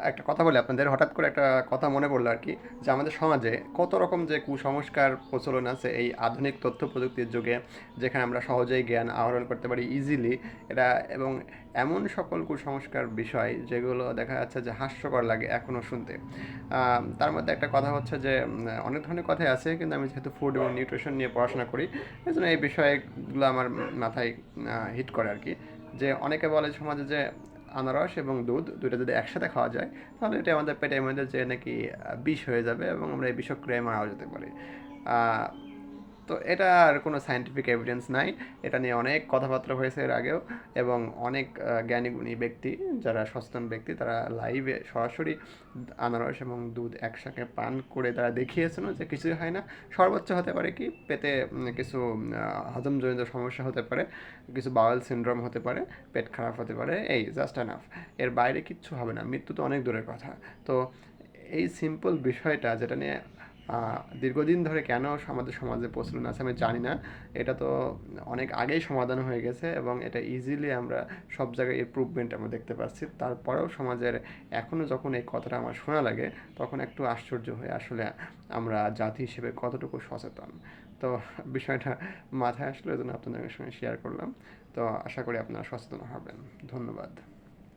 একটা কথা বলি আপনাদের, হঠাৎ করে একটা কথা মনে পড়লো আর কি, যে আমাদের সমাজে কত রকম যে কুসংস্কার প্রচলন আছে এই আধুনিক তথ্য প্রযুক্তির যুগে, যেখানে আমরা সহজেই জ্ঞান আহরণ করতে পারি ইজিলি। এটা এবং এমন সকল কুসংস্কার বিষয় যেগুলো দেখা যাচ্ছে যে হাস্যকর লাগে এখনও শুনতে। তার মধ্যে একটা কথা হচ্ছে যে অনেক ধরনের কথাই আছে, কিন্তু আমি যেহেতু ফুড এবং নিউট্রিশন নিয়ে পড়াশোনা করি, এই জন্য এই বিষয়গুলো আমার মাথায় হিট করে আর কি। যে অনেকে বলে সমাজে যে আনারস এবং দুধ দুইটা যদি একসাথে খাওয়া যায়, তাহলে এটা আমাদের পেটের মধ্যে যে নাকি বিষ হয়ে যাবে এবং আমরা এই বিষক্রিয়ায় মারা যেতে পারি। আহ, তো এটার কোনো সায়েন্টিফিক এভিডেন্স নাই। এটা নিয়ে অনেক কথাবার্তা হয়েছে এর আগেও, এবং অনেক জ্ঞানী গুণী ব্যক্তি, যারা সচেতন ব্যক্তি, তারা লাইভে সরাসরি আনারস এবং দুধ একসাথে পান করে তারা দেখিয়েছেন যে কিছুই হয় না। সর্বোচ্চ হতে পারে কি, পেটে কিছু হজমজনিত সমস্যা হতে পারে, কিছু বাওয়েল সিনড্রোম হতে পারে, পেট খারাপ হতে পারে, এই জাস্ট এনাফ। এর বাইরে কিচ্ছু হবে না, মৃত্যু তো অনেক দূরের কথা। তো এই সিম্পল বিষয়টা যেটা নিয়ে দীর্ঘদিন ধরে কেন আমাদের সমাজে প্রচলন আছে আমি জানি না। এটা তো অনেক আগেই সমাধান হয়ে গেছে এবং এটা ইজিলি আমরা সব জায়গায় ইমপ্রুভমেন্ট আমরা দেখতে পাচ্ছি। তারপরেও সমাজের এখনও যখন এই কথাটা আমার শোনা লাগে, তখন একটু আশ্চর্য হয়ে আসলে আমরা জাতি হিসেবে কতটুকু সচেতন। তো বিষয়টা মাথায় আসলে, এজন্য আপনাদের সঙ্গে শেয়ার করলাম। তো আশা করি আপনারা সচেতন হবেন। ধন্যবাদ।